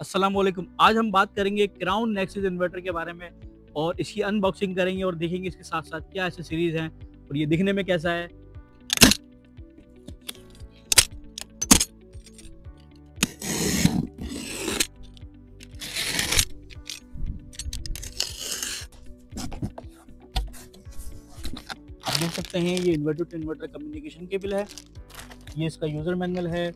अस्सलाम वालेकुम। आज हम बात करेंगे क्राउन नेक्सस इन्वर्टर के बारे में और इसकी अनबॉक्सिंग करेंगे और देखेंगे इसके साथ साथ क्या एक्सेसरीज हैं और ये दिखने में कैसा है। आप देख सकते हैं ये inverter to inverter communication cable है। ये इसका यूजर मैनुअल है।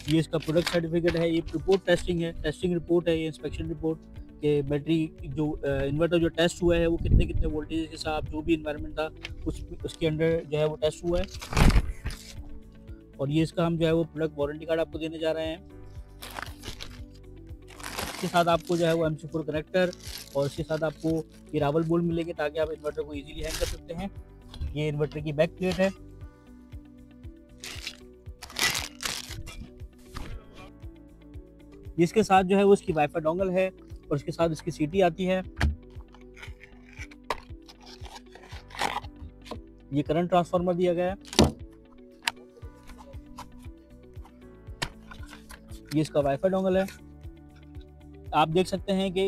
ये इसका प्रोडक्ट सर्टिफिकेट है। ये रिपोर्ट टेस्टिंग है, टेस्टिंग रिपोर्ट है, ये इंस्पेक्शन रिपोर्ट के बैटरी जो इन्वर्टर जो टेस्ट हुआ है वो कितने कितने वोल्टेज के साथ जो भी इन्वायरमेंट था उसके अंडर जो है वो टेस्ट हुआ है। और ये इसका हम जो है वो प्रोडक्ट वारंटी कार्ड आपको देने जा रहे हैं। इसके साथ आपको जो है वो MC4 कनेक्टर और इसके साथ आपको ये रावल बोल्ट मिलेंगे ताकि आप इन्वर्टर को इजीली हैंग कर सकते हैं। ये इन्वर्टर की बैक प्लेट है। इसके साथ जो है वो इसकी वाईफाई डोंगल है और इसके साथ इसकी सीटी आती है। ये करंट ट्रांसफार्मर दिया गया है। ये इसका वाईफाई डोंगल है। आप देख सकते हैं कि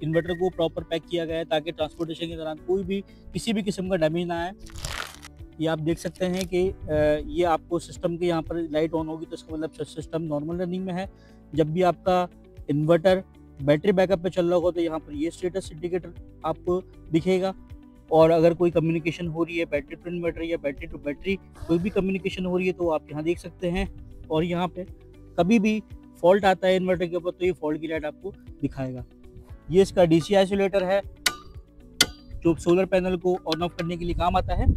इन्वर्टर को प्रॉपर पैक किया गया है ताकि ट्रांसपोर्टेशन के दौरान कोई भी किसी भी किस्म का डैमेज ना आए। ये आप देख सकते हैं कि ये आपको सिस्टम के यहाँ पर लाइट ऑन होगी तो इसका मतलब सिस्टम नॉर्मल रनिंग में है। जब भी आपका इन्वर्टर बैटरी बैकअप पे चल रहा होगा तो यहाँ पर ये स्टेटस इंडिकेटर आपको दिखेगा। और अगर कोई कम्युनिकेशन हो रही है बैटरी टू इन्वर्टर या बैटरी टू बैटरी कोई भी कम्युनिकेशन हो रही है तो आप यहाँ देख सकते हैं। और यहाँ पे कभी भी फॉल्ट आता है इन्वर्टर के ऊपर तो ये फॉल्ट की लाइट आपको दिखाएगा। ये इसका DC आइसोलेटर है जो सोलर पैनल को ऑन ऑफ करने के लिए काम आता है।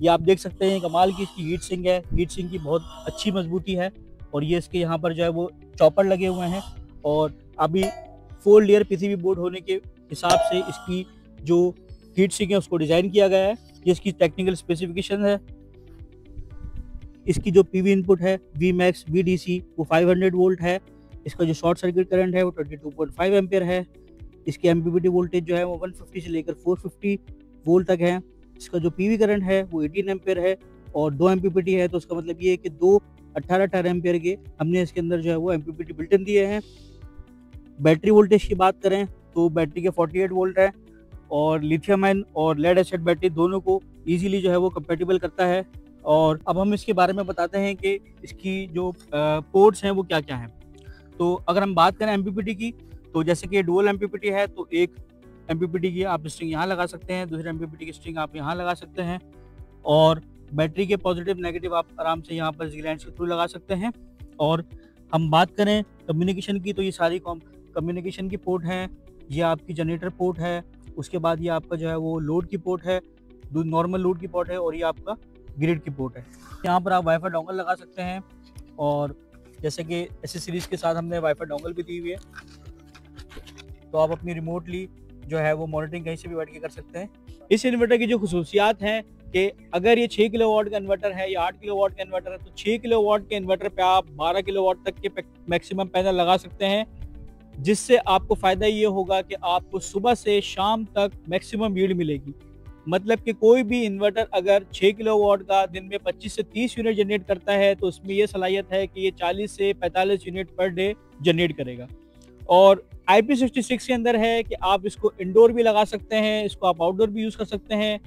ये आप देख सकते हैं कमाल की इसकी हीट सिंक है। हीट सिंक की बहुत अच्छी मजबूती है और ये इसके यहाँ पर जो है वो चॉपर लगे हुए हैं। और अभी 4 लेयर PCB बोर्ड होने के हिसाब से इसकी जो हीट सिंक है उसको डिज़ाइन किया गया है। ये इसकी टेक्निकल स्पेसिफिकेशन है। इसकी जो PV इनपुट है Vmax VDC वो 500 वोल्ट है। इसका जो शॉर्ट सर्किट करंट है वो 22.5 एम्पियर है। इसकी MPPT वोल्टेज जो है वो 150 से लेकर 450 वोल्ट तक है। इसका जो PV करंट है वो 18 एम्पियर है और 2 MPPT है तो उसका मतलब ये है कि 2 18 एम्पियर के हमने इसके अंदर जो है वो MPPT बिल्ट इन दिए हैं। बैटरी वोल्टेज की बात करें तो बैटरी के 48 वोल्ट है और लिथियम आयन और लेड एसिड बैटरी दोनों को इजीली जो है वो कंपैटिबल करता है। और अब हम इसके बारे में बताते हैं कि इसकी जो पोर्ट्स हैं वो क्या क्या हैं। तो अगर हम बात करें MPPT की तो जैसे कि डुअल MPPT है तो एक MPPT की आप स्ट्रिंग यहाँ लगा सकते हैं, दूसरे MPPT की स्ट्रिंग आप यहाँ लगा सकते हैं और बैटरी के पॉजिटिव नेगेटिव आप आराम से यहाँ पर ज़िगलैंड के थ्रू लगा सकते हैं। और हम बात करें कम्युनिकेशन की तो ये सारी कम्युनिकेशन की पोर्ट हैं। ये आपकी जनरेटर पोर्ट है। उसके बाद ये आपका जो है वो लोड की पोर्ट है, नॉर्मल लोड की पोर्ट है और ये आपका ग्रिड की पोर्ट है। यहाँ पर आप वाईफाई डोंगल लगा सकते हैं और जैसे कि एक्सेसरीज के साथ हमने वाईफाई डोंगल भी दी हुई है तो आप अपनी रिमोटली जो है वो मॉनिटरिंग कहीं से भी बैठ के कर सकते हैं। इस इन्वर्टर की जो खुसूसियात हैं कि अगर ये 6 किलोवाट का इन्वर्टर है या 8 किलोवाट का इन्वर्टर है तो 6 किलोवाट के इन्वर्टर पे आप 12 किलोवाट तक के मैक्सिमम पैनल लगा सकते हैं, जिससे आपको फ़ायदा ये होगा कि आपको सुबह से शाम तक मैक्सिमम यील्ड मिलेगी। मतलब कि कोई भी इन्वर्टर अगर 6 किलोवाट का दिन में 25 से 30 यूनिट जनरेट करता है तो उसमें ये सलाहियत है कि ये 40 से 45 यूनिट पर डे जनरेट करेगा। और IP66 के अंदर है कि आप इसको इंडोर भी लगा सकते हैं, इसको आप आउटडोर भी यूज़ कर सकते हैं।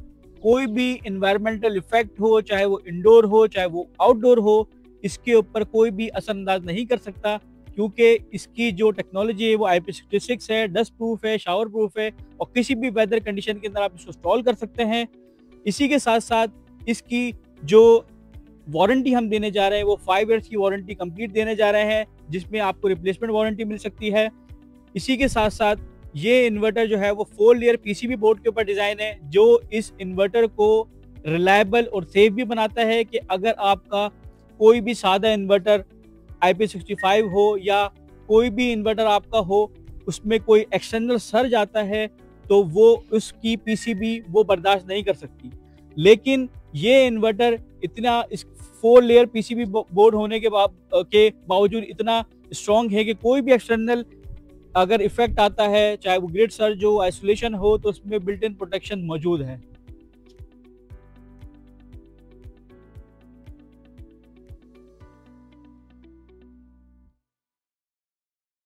कोई भी इन्वायरमेंटल इफेक्ट हो, चाहे वो इंडोर हो चाहे वो आउटडोर हो, इसके ऊपर कोई भी असरअंदाज नहीं कर सकता क्योंकि इसकी जो टेक्नोलॉजी है वो IP66 है, डस्ट प्रूफ है, शावर प्रूफ है और किसी भी वेदर कंडीशन के अंदर आप इसको इंस्टॉल कर सकते हैं। इसी के साथ साथ इसकी जो वारंटी हम देने जा रहे हैं वो 5 ईयर्स की वारंटी कंप्लीट देने जा रहे हैं, जिसमें आपको रिप्लेसमेंट वारंटी मिल सकती है। इसी के साथ साथ ये इन्वर्टर जो है वो 4 लेयर PCB बोर्ड के ऊपर डिज़ाइन है जो इस इन्वर्टर को रिलायबल और सेफ भी बनाता है कि अगर आपका कोई भी सादा इन्वर्टर IP65 हो या कोई भी इन्वर्टर आपका हो उसमें कोई एक्सटर्नल सर्ज आता है तो वो उसकी PCB वो बर्दाश्त नहीं कर सकती। लेकिन ये इन्वर्टर इतना इस 4 लेयर PCB बोर्ड होने के बावजूद इतना स्ट्रॉन्ग है कि कोई भी एक्सटर्नल अगर इफेक्ट आता है चाहे वो ग्रिड सर्ज हो, आइसोलेशन हो, तो उसमें बिल्ट इन प्रोटेक्शन मौजूद है।